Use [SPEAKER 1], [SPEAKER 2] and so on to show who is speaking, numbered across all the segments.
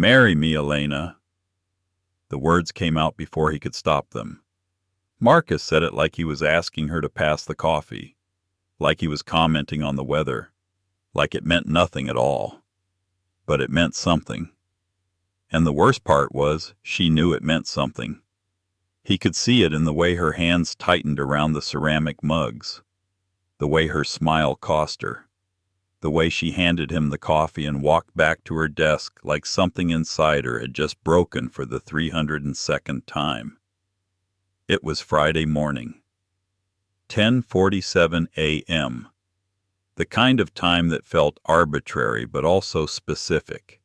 [SPEAKER 1] Marry me, Elena." The words came out before he could stop them. Marcus said it like he was asking her to pass the coffee, like he was commenting on the weather, like it meant nothing at all. But it meant something. And the worst part was, she knew it meant something. He could see it in the way her hands tightened around the ceramic mugs, the way her smile cost her, the way she handed him the coffee and walked back to her desk like something inside her had just broken for the 302nd time. It was Friday morning. 10:47 a.m. The kind of time that felt arbitrary but also specific.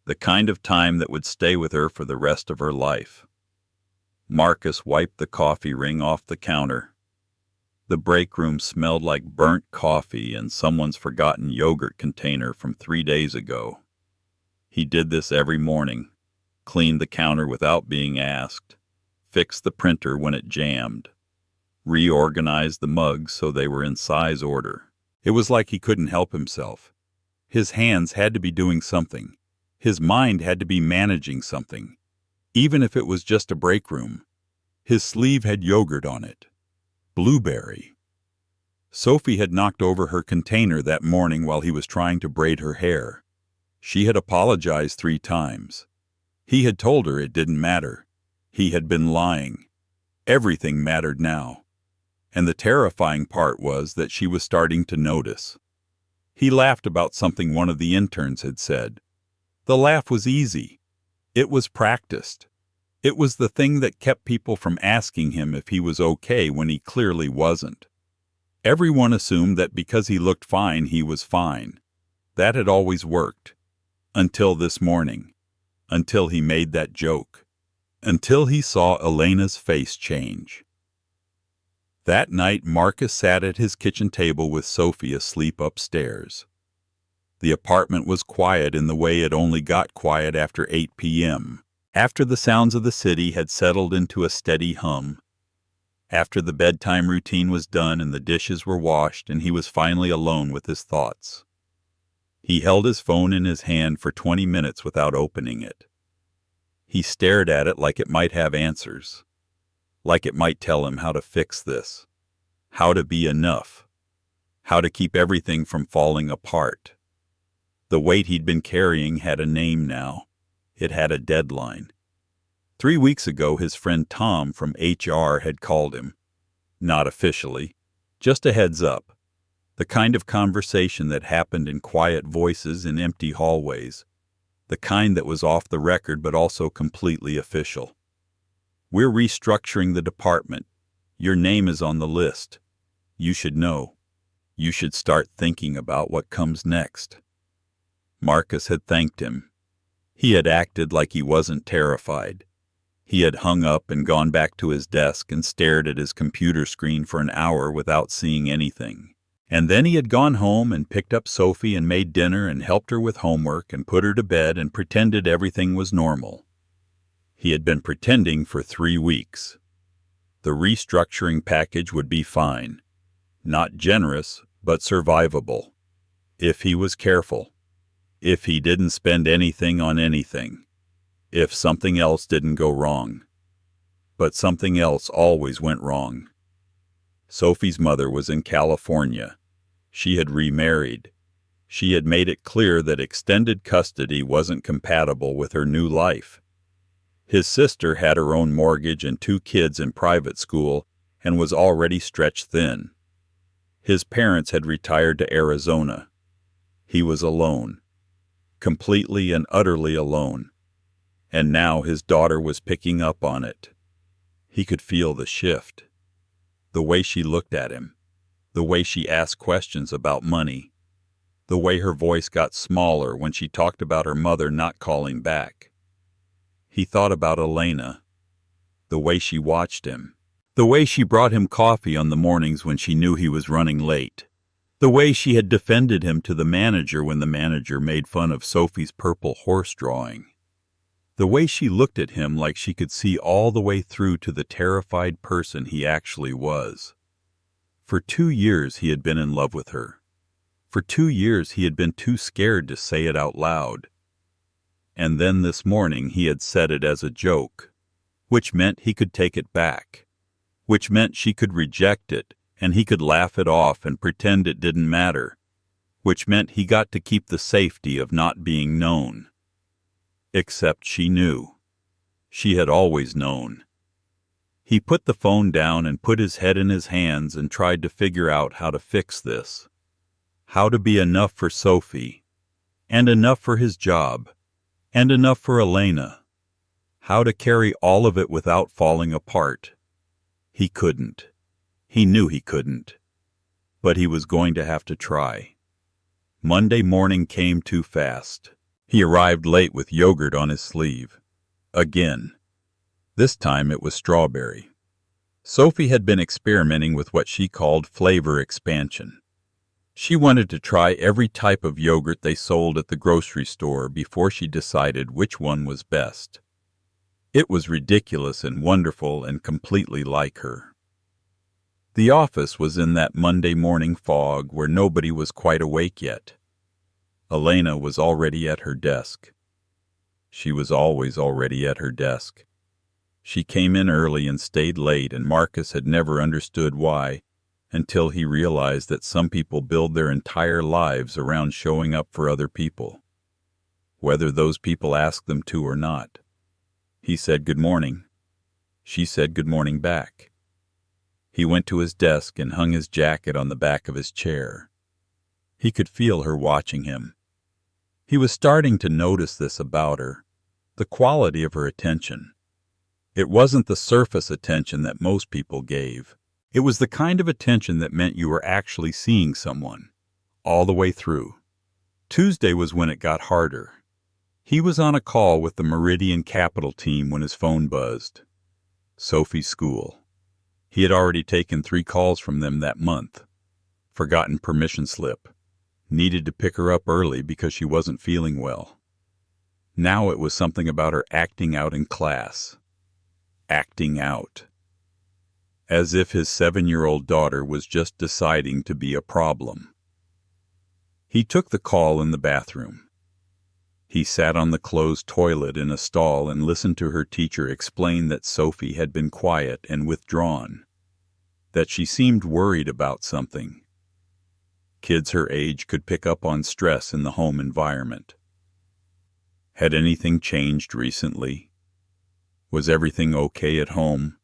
[SPEAKER 1] The kind of time that would stay with her for the rest of her life. Marcus wiped the coffee ring off the counter. The break room smelled like burnt coffee and someone's forgotten yogurt container from 3 days ago. He did this every morning, cleaned the counter without being asked, fixed the printer when it jammed, reorganized the mugs so they were in size order. It was like he couldn't help himself. His hands had to be doing something. His mind had to be managing something, even if it was just a break room. His sleeve had yogurt on it. Blueberry. Sophie had knocked over her container that morning while he was trying to braid her hair. She had apologized 3 times. He had told her it didn't matter. He had been lying. Everything mattered now. And the terrifying part was that she was starting to notice. He laughed about something one of the interns had said. The laugh was easy. It was practiced. It was the thing that kept people from asking him if he was okay when he clearly wasn't. Everyone assumed that because he looked fine, he was fine. That had always worked. Until this morning. Until he made that joke. Until he saw Elena's face change. That night, Marcus sat at his kitchen table with Sophie asleep upstairs. The apartment was quiet in the way it only got quiet after 8 p.m., after the sounds of the city had settled into a steady hum, after the bedtime routine was done and the dishes were washed and he was finally alone with his thoughts. He held his phone in his hand for 20 minutes without opening it. He stared at it like it might have answers, like it might tell him how to fix this, how to be enough, how to keep everything from falling apart. The weight he'd been carrying had a name now. It had a deadline. 3 weeks ago, his friend Tom from HR had called him. Not officially, just a heads up. The kind of conversation that happened in quiet voices in empty hallways. The kind that was off the record but also completely official. "We're restructuring the department. Your name is on the list. You should know. You should start thinking about what comes next." Marcus had thanked him. He had acted like he wasn't terrified. He had hung up and gone back to his desk and stared at his computer screen for an hour without seeing anything. And then he had gone home and picked up Sophie and made dinner and helped her with homework and put her to bed and pretended everything was normal. He had been pretending for 3 weeks. The restructuring package would be fine. Not generous, but survivable. If he was careful. If he didn't spend anything on anything. If something else didn't go wrong. But something else always went wrong. Sophie's mother was in California. She had remarried. She had made it clear that extended custody wasn't compatible with her new life. His sister had her own mortgage and 2 kids in private school and was already stretched thin. His parents had retired to Arizona. He was alone. Completely and utterly alone. And now his daughter was picking up on it. He could feel the shift. The way she looked at him. The way she asked questions about money. The way her voice got smaller when she talked about her mother not calling back. He thought about Elena. The way she watched him. The way she brought him coffee on the mornings when she knew he was running late. The way she had defended him to the manager when the manager made fun of Sophie's purple horse drawing. The way she looked at him like she could see all the way through to the terrified person he actually was. For 2 years he had been in love with her. For 2 years he had been too scared to say it out loud. and then this morning he had said it as a joke, which meant he could take it back, which meant she could reject it and he could laugh it off and pretend it didn't matter, which meant he got to keep the safety of not being known. Except she knew. She had always known. He put the phone down and put his head in his hands and tried to figure out how to fix this. How to be enough for Sophie, and enough for his job, and enough for Elena. How to carry all of it without falling apart. He couldn't. He knew he couldn't. But he was going to have to try. Monday morning came too fast. He arrived late with yogurt on his sleeve. Again. This time it was strawberry. Sophie had been experimenting with what she called flavor expansion. She wanted to try every type of yogurt they sold at the grocery store before she decided which one was best. It was ridiculous and wonderful and completely like her. The office was in that Monday morning fog where nobody was quite awake yet. Elena was already at her desk. She was always already at her desk. She came in early and stayed late, and Marcus had never understood why, until he realized that some people build their entire lives around showing up for other people, whether those people ask them to or not. He said good morning. She said good morning back. He went to his desk and hung his jacket on the back of his chair. He could feel her watching him. He was starting to notice this about her, the quality of her attention. It wasn't the surface attention that most people gave. It was the kind of attention that meant you were actually seeing someone, all the way through. Tuesday was when it got harder. He was on a call with the Meridian Capital team when his phone buzzed. Sophie's school. He had already taken 3 calls from them that month. Forgotten permission slip. Needed to pick her up early because she wasn't feeling well. Now it was something about her acting out in class. Acting out. As if his 7-year-old daughter was just deciding to be a problem. He took the call in the bathroom. He sat on the closed toilet in a stall and listened to her teacher explain that Sophie had been quiet and withdrawn, that she seemed worried about something. Kids her age could pick up on stress in the home environment. Had anything changed recently? Was everything okay at home?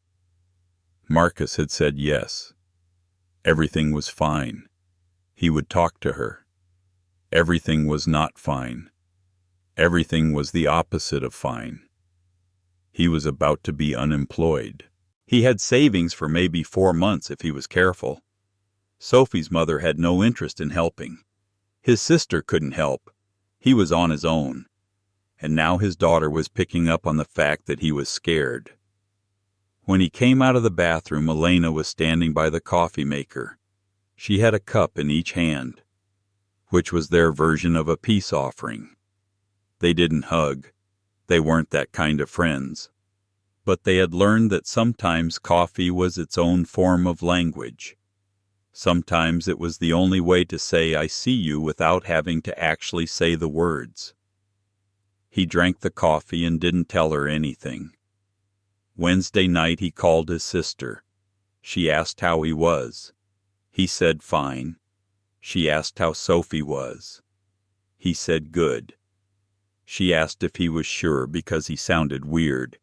[SPEAKER 1] Marcus had said yes. Everything was fine. He would talk to her. Everything was not fine. Everything was the opposite of fine. He was about to be unemployed. He had savings for maybe 4 months if he was careful. Sophie's mother had no interest in helping. His sister couldn't help. He was on his own. And now his daughter was picking up on the fact that he was scared. When he came out of the bathroom, Elena was standing by the coffee maker. She had a cup in each hand, which was their version of a peace offering. They didn't hug. They weren't that kind of friends. But they had learned that sometimes coffee was its own form of language. Sometimes it was the only way to say I see you without having to actually say the words. He drank the coffee and didn't tell her anything. Wednesday night he called his sister. She asked how he was. He said fine. She asked how Sophie was. He said good. She asked if he was sure because he sounded weird.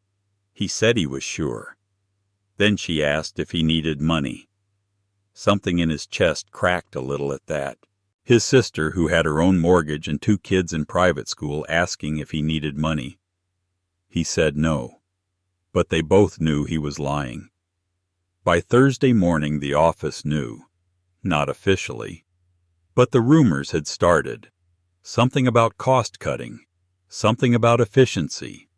[SPEAKER 1] He said he was sure. Then she asked if he needed money. Something in his chest cracked a little at that. His sister, who had her own mortgage and 2 kids in private school, asking if he needed money. He said no. But they both knew he was lying. By Thursday morning the office knew. Not officially. But the rumors had started. Something about cost cutting. Something about efficiency.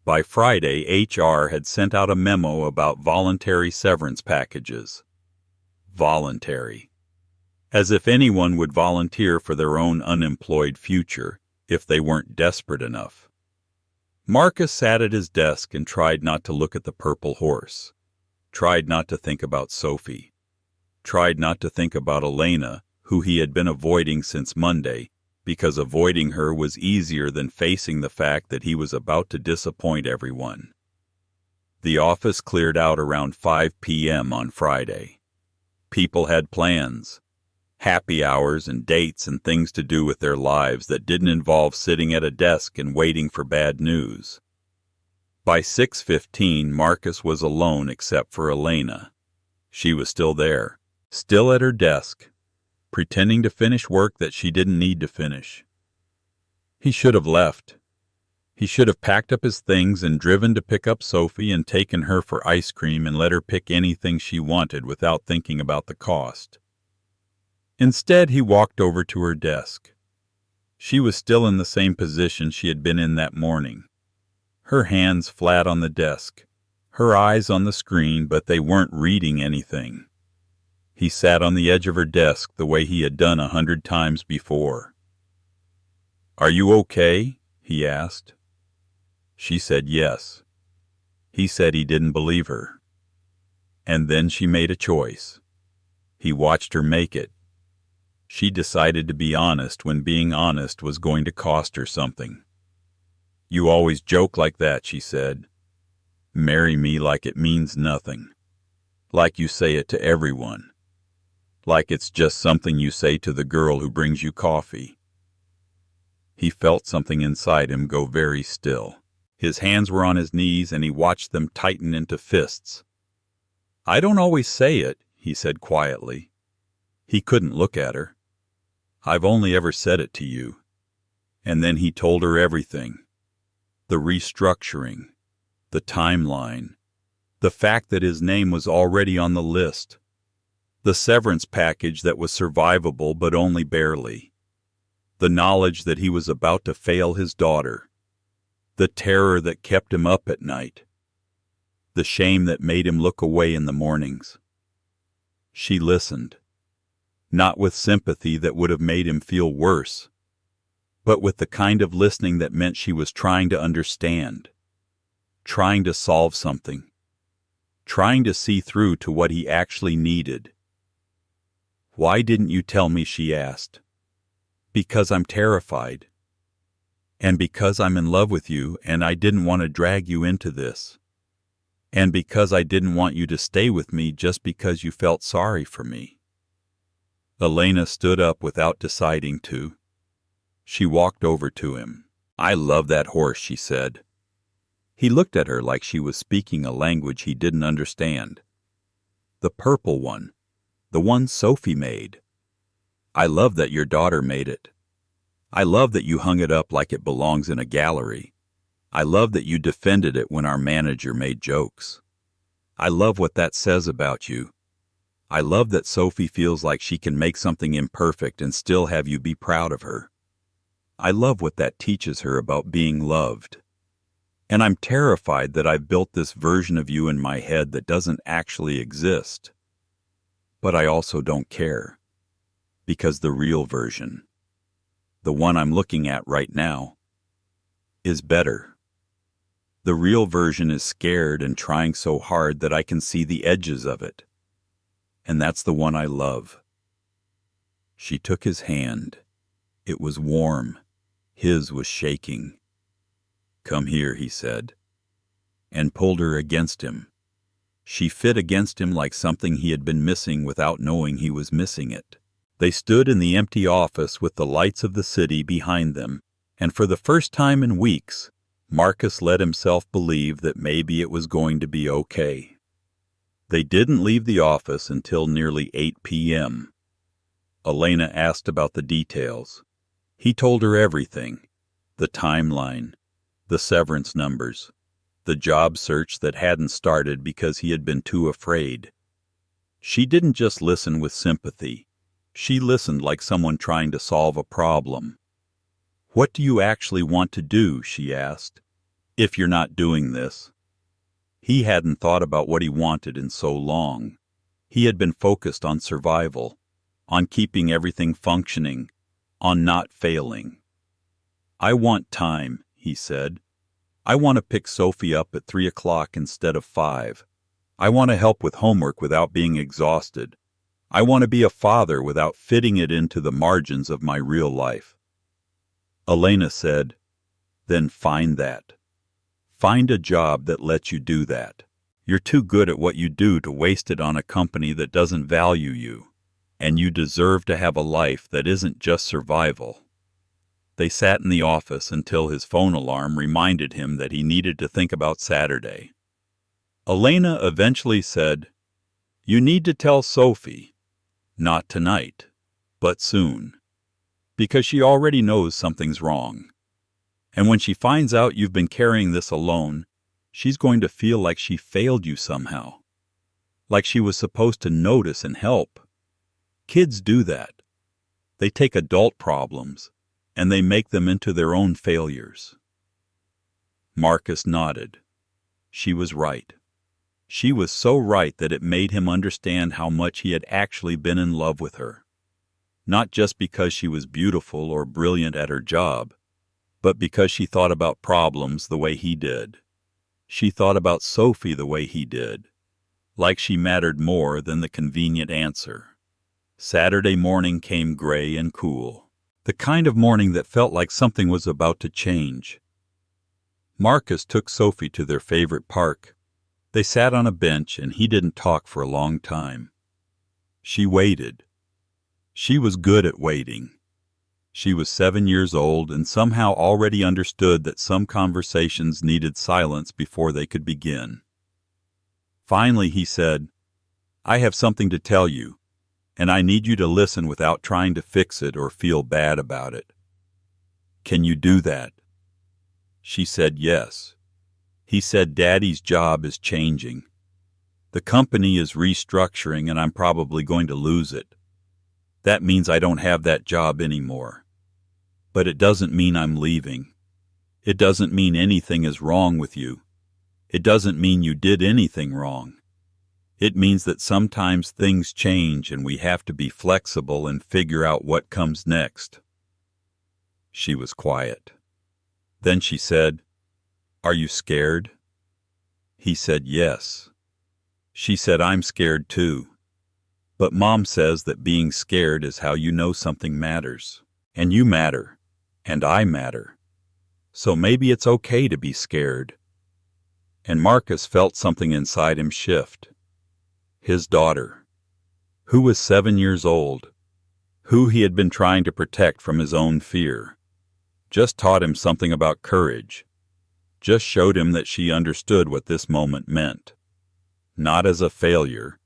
[SPEAKER 1] By Friday, HR had sent out a memo about voluntary severance packages. Voluntary. As if anyone would volunteer for their own unemployed future if they weren't desperate enough. Marcus sat at his desk and tried not to look at the purple horse. Tried not to think about Sophie. Tried not to think about Elena, who he had been avoiding since Monday, because avoiding her was easier than facing the fact that he was about to disappoint everyone. The office cleared out around 5 p.m. on Friday. People had plans, happy hours and dates and things to do with their lives that didn't involve sitting at a desk and waiting for bad news. By 6:15, Marcus was alone except for Elena. She was still there, still at her desk, pretending to finish work that she didn't need to finish. He should have left. He should have packed up his things and driven to pick up Sophie and taken her for ice cream and let her pick anything she wanted without thinking about the cost. Instead, he walked over to her desk. She was still in the same position she had been in that morning. Her hands flat on the desk, her eyes on the screen, but they weren't reading anything. He sat on the edge of her desk the way he had done 100 times before. "Are you okay?" he asked. She said yes. He said he didn't believe her. And then she made a choice. He watched her make it. She decided to be honest when being honest was going to cost her something. "You always joke like that," she said. "Marry me like it means nothing. Like you say it to everyone. Like it's just something you say to the girl who brings you coffee." He felt something inside him go very still. His hands were on his knees and he watched them tighten into fists. "I don't always say it," he said quietly. He couldn't look at her. "I've only ever said it to you." And then he told her everything. The restructuring, the timeline, the fact that his name was already on the list, the severance package that was survivable but only barely, the knowledge that he was about to fail his daughter, the terror that kept him up at night, the shame that made him look away in the mornings. She listened, not with sympathy that would have made him feel worse, but with the kind of listening that meant she was trying to understand, trying to solve something, trying to see through to what he actually needed. "Why didn't you tell me?" she asked. "Because I'm terrified. And because I'm in love with you and I didn't want to drag you into this. And because I didn't want you to stay with me just because you felt sorry for me." Elena stood up without deciding to. She walked over to him. "I love that horse," she said. He looked at her like she was speaking a language he didn't understand. "The purple one. The one Sophie made. I love that your daughter made it. I love that you hung it up like it belongs in a gallery. I love that you defended it when our manager made jokes. I love what that says about you. I love that Sophie feels like she can make something imperfect and still have you be proud of her. I love what that teaches her about being loved. And I'm terrified that I've built this version of you in my head that doesn't actually exist. But I also don't care. Because the real version, the one I'm looking at right now, is better. The real version is scared and trying so hard that I can see the edges of it. And that's the one I love." She took his hand. It was warm. His was shaking. "Come here," he said, and pulled her against him. She fit against him like something he had been missing without knowing he was missing it. They stood in the empty office with the lights of the city behind them, and for the first time in weeks, Marcus let himself believe that maybe it was going to be okay. They didn't leave the office until nearly 8 p.m. Elena asked about the details. He told her everything, the timeline, the severance numbers, the job search that hadn't started because he had been too afraid. She didn't just listen with sympathy. She listened like someone trying to solve a problem. "What do you actually want to do?" she asked, "if you're not doing this?" He hadn't thought about what he wanted in so long. He had been focused on survival, on keeping everything functioning, on not failing. "I want time," he said. "I want to pick Sophie up at 3 o'clock instead of 5. I want to help with homework without being exhausted. I want to be a father without fitting it into the margins of my real life. Elena said, "Then find that. Find a job that lets you do that. You're too good at what you do to waste it on a company that doesn't value you, and you deserve to have a life that isn't just survival." They sat in the office until his phone alarm reminded him that he needed to think about Saturday. Elena eventually said, "You need to tell Sophie, not tonight, but soon, because she already knows something's wrong. And when she finds out you've been carrying this alone, she's going to feel like she failed you somehow, like she was supposed to notice and help. Kids do that. They take adult problems, and they make them into their own failures." Marcus nodded. She was right. She was so right that it made him understand how much he had actually been in love with her. Not just because she was beautiful or brilliant at her job, but because she thought about problems the way he did. She thought about Sophie the way he did, like she mattered more than the convenient answer. Saturday morning came gray and cool, the kind of morning that felt like something was about to change. Marcus took Sophie to their favorite park. They sat on a bench, and he didn't talk for a long time. She waited. She was good at waiting. She was 7 years old and somehow already understood that some conversations needed silence before they could begin. Finally he said, "I have something to tell you, and I need you to listen without trying to fix it or feel bad about it. Can you do that?" She said yes. He said, "Daddy's job is changing. The company is restructuring, and I'm probably going to lose it. That means I don't have that job anymore. But it doesn't mean I'm leaving. It doesn't mean anything is wrong with you. It doesn't mean you did anything wrong. It means that sometimes things change and we have to be flexible and figure out what comes next." She was quiet. Then she said, "Are you scared?" He said yes. She said, "I'm scared too. But Mom says that being scared is how you know something matters. And you matter. And I matter. So maybe it's okay to be scared." And Marcus felt something inside him shift. His daughter, who was 7 years old, who he had been trying to protect from his own fear, just taught him something about courage, just showed him that she understood what this moment meant. Not as a failure,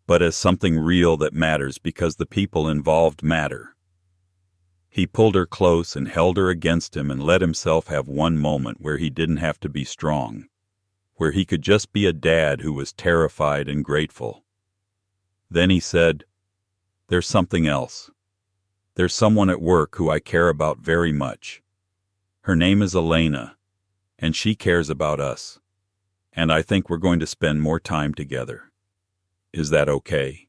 [SPEAKER 1] but as something real that matters because the people involved matter. He pulled her close and held her against him and let himself have one moment where he didn't have to be strong, where he could just be a dad who was terrified and grateful. Then he said, "There's something else. There's someone at work who I care about very much. Her name is Elena, and she cares about us, and I think we're going to spend more time together. Is that okay?"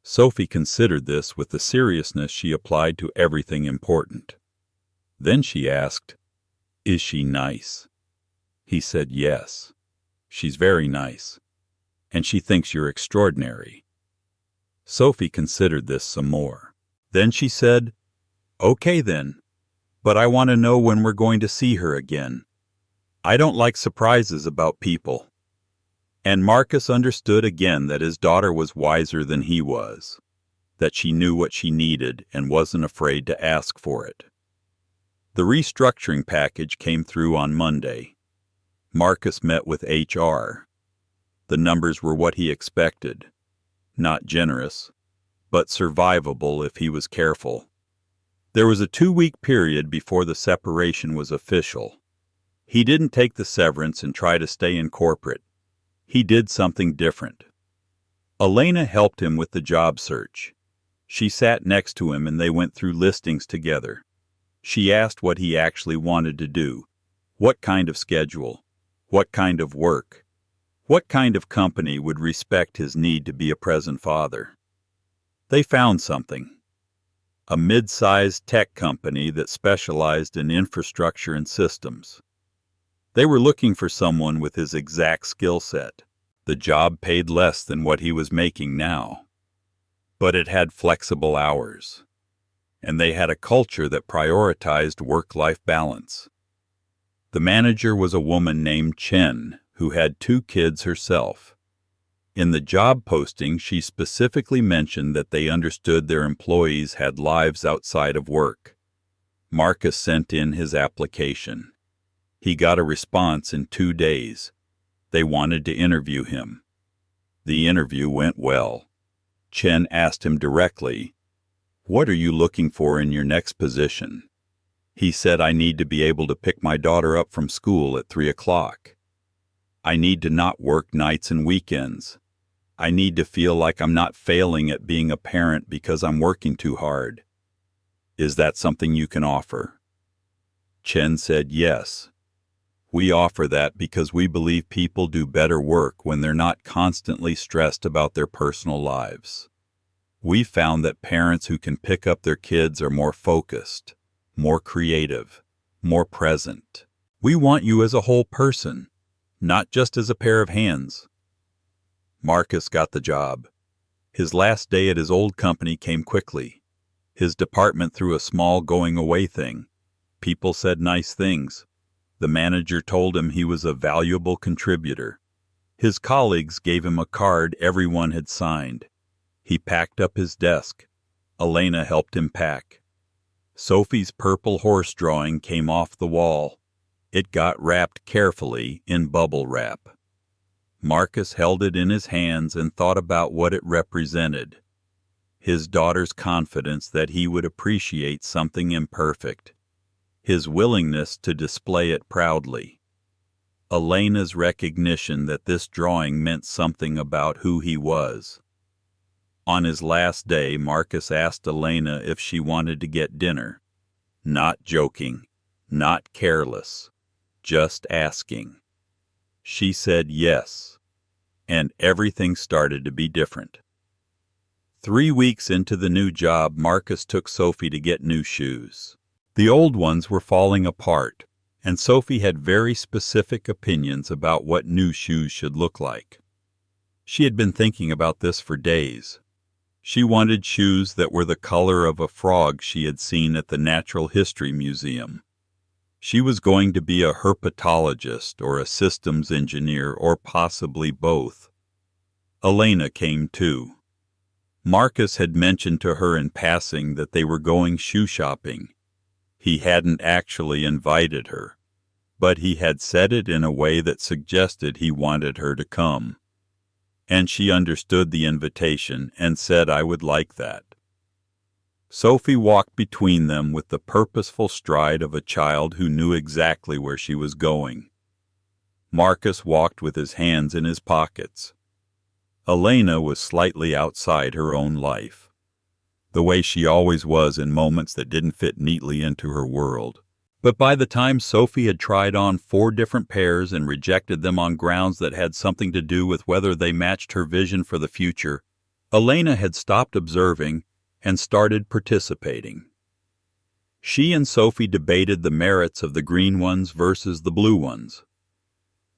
[SPEAKER 1] Sophie considered this with the seriousness she applied to everything important. Then she asked, "Is she nice?" He said, "Yes. She's very nice. And she thinks you're extraordinary." Sophie considered this some more. Then she said, "Okay then, but I want to know when we're going to see her again. I don't like surprises about people." And Marcus understood again that his daughter was wiser than he was, that she knew what she needed and wasn't afraid to ask for it. The restructuring package came through on Monday. Marcus met with HR. The numbers were what he expected. Not generous, but survivable if he was careful. There was a 2-week period before the separation was official. He didn't take the severance and try to stay in corporate. He did something different. Elena helped him with the job search. She sat next to him and they went through listings together. She asked what he actually wanted to do, what kind of schedule, what kind of work, what kind of company would respect his need to be a present father. They found something. A mid-sized tech company that specialized in infrastructure and systems. They were looking for someone with his exact skill set. The job paid less than what he was making now, but it had flexible hours. and they had a culture that prioritized work-life balance. The manager was a woman named Chen, who had 2 kids herself. In the job posting, she specifically mentioned that they understood their employees had lives outside of work. Marcus sent in his application. He got a response in 2 days. They wanted to interview him. The interview went well. Chen asked him directly, "What are you looking for in your next position?" He said, "I need to be able to pick my daughter up from school at 3 o'clock. I need to not work nights and weekends. I need to feel like I'm not failing at being a parent because I'm working too hard. Is that something you can offer?" Chen said, "Yes. We offer that because we believe people do better work when they're not constantly stressed about their personal lives. We found that parents who can pick up their kids are more focused, more creative, more present. We want you as a whole person, not just as a pair of hands." Marcus got the job. His last day at his old company came quickly. His department threw a small going-away thing. People said nice things. The manager told him he was a valuable contributor. His colleagues gave him a card everyone had signed. He packed up his desk. Elena helped him pack. Sophie's purple horse drawing came off the wall. It got wrapped carefully in bubble wrap. Marcus held it in his hands and thought about what it represented. His daughter's confidence that he would appreciate something imperfect. His willingness to display it proudly. Elena's recognition that this drawing meant something about who he was. On his last day, Marcus asked Elena if she wanted to get dinner. Not joking, not careless, just asking. She said yes, and everything started to be different. 3 weeks into the new job, Marcus took Sophie to get new shoes. The old ones were falling apart, and Sophie had very specific opinions about what new shoes should look like. She had been thinking about this for days. She wanted shoes that were the color of a frog she had seen at the Natural History Museum. She was going to be a herpetologist or a systems engineer or possibly both. Elena came too. Marcus had mentioned to her in passing that they were going shoe shopping. He hadn't actually invited her, but he had said it in a way that suggested he wanted her to come. And she understood the invitation and said, "I would like that." Sophie walked between them with the purposeful stride of a child who knew exactly where she was going. Marcus walked with his hands in his pockets. Elena was slightly outside her own life, the way she always was in moments that didn't fit neatly into her world. But by the time Sophie had tried on 4 different pairs and rejected them on grounds that had something to do with whether they matched her vision for the future, Elena had stopped observing and started participating. She and Sophie debated the merits of the green ones versus the blue ones.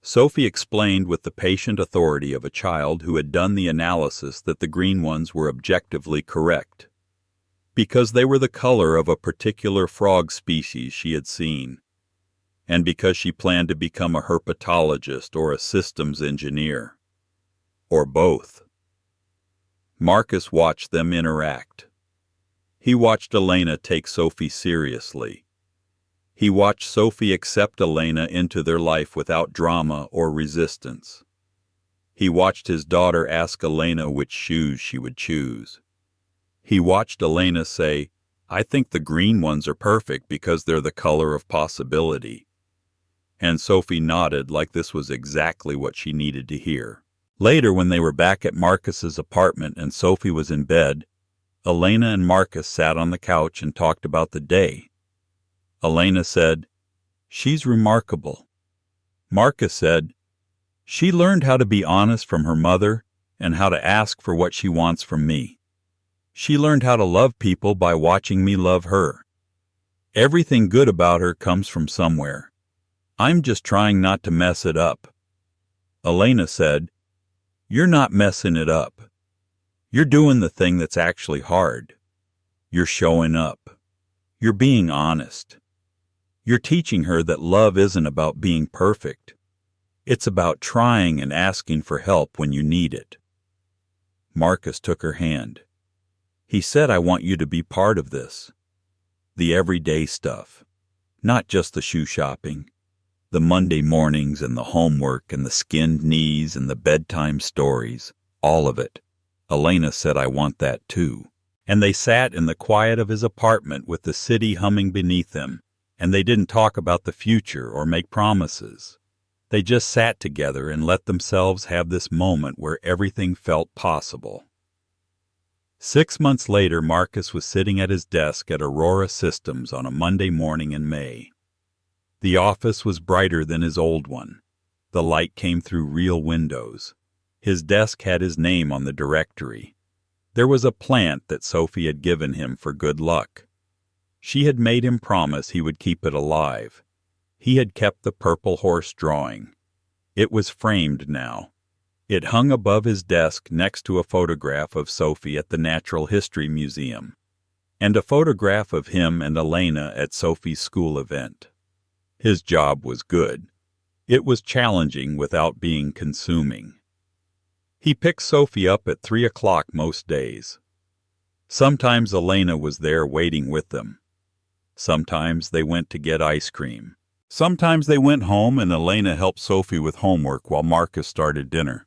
[SPEAKER 1] Sophie explained with the patient authority of a child who had done the analysis that the green ones were objectively correct, because they were the color of a particular frog species she had seen, and because she planned to become a herpetologist or a systems engineer, or both. Marcus watched them interact. He watched Elena take Sophie seriously. He watched Sophie accept Elena into their life without drama or resistance. He watched his daughter ask Elena which shoes she would choose. He watched Elena say, "I think the green ones are perfect because they're the color of possibility." And Sophie nodded like this was exactly what she needed to hear. Later, when they were back at Marcus's apartment and Sophie was in bed, Elena and Marcus sat on the couch and talked about the day. Elena said, "She's remarkable." Marcus said, "She learned how to be honest from her mother and how to ask for what she wants from me. She learned how to love people by watching me love her. Everything good about her comes from somewhere. I'm just trying not to mess it up." Elena said, "You're not messing it up. You're doing the thing that's actually hard. You're showing up." You're being honest. You're teaching her that love isn't about being perfect. It's about trying and asking for help when you need it. Marcus took her hand. He said, I want you to be part of this. The everyday stuff. Not just the shoe shopping. The Monday mornings and the homework and the skinned knees and the bedtime stories. All of it. Elena said, I want that too. And they sat in the quiet of his apartment with the city humming beneath them, and they didn't talk about the future or make promises. They just sat together and let themselves have this moment where everything felt possible. 6 months later, Marcus was sitting at his desk at Aurora Systems on a Monday morning in May. The office was brighter than his old one. The light came through real windows. His desk had his name on the directory. There was a plant that Sophie had given him for good luck. She had made him promise he would keep it alive. He had kept the purple horse drawing. It was framed now. It hung above his desk next to a photograph of Sophie at the Natural History Museum, and a photograph of him and Elena at Sophie's school event. His job was good. It was challenging without being consuming. He picked Sophie up at 3 o'clock most days. Sometimes Elena was there waiting with them. Sometimes they went to get ice cream. Sometimes they went home and Elena helped Sophie with homework while Marcus started dinner.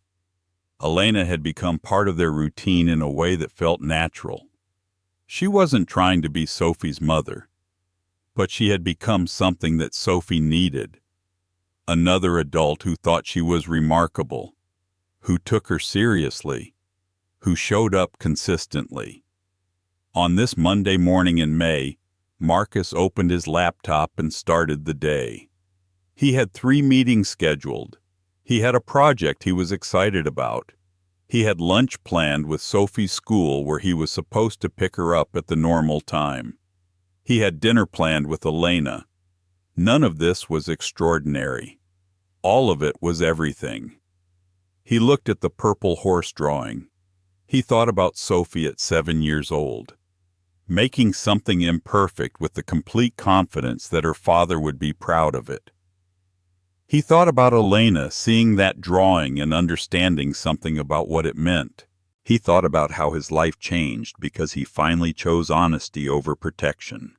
[SPEAKER 1] Elena had become part of their routine in a way that felt natural. She wasn't trying to be Sophie's mother, but she had become something that Sophie needed. Another adult who thought she was remarkable, who took her seriously, who showed up consistently. On this Monday morning in May, Marcus opened his laptop and started the day. He had 3 meetings scheduled. He had a project he was excited about. He had lunch planned with Sophie's school where he was supposed to pick her up at the normal time. He had dinner planned with Elena. None of this was extraordinary. All of it was everything. He looked at the purple horse drawing. He thought about Sophie at 7 years old, making something imperfect with the complete confidence that her father would be proud of it. He thought about Elena seeing that drawing and understanding something about what it meant. He thought about how his life changed because he finally chose honesty over protection.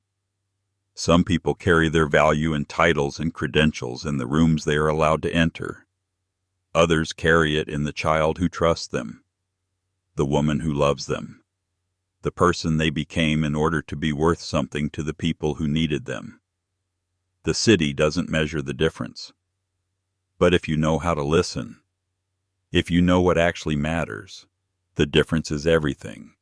[SPEAKER 1] Some people carry their value in titles and credentials in the rooms they are allowed to enter. Others carry it in the child who trusts them, the woman who loves them, the person they became in order to be worth something to the people who needed them. The city doesn't measure the difference. But if you know how to listen, if you know what actually matters, the difference is everything.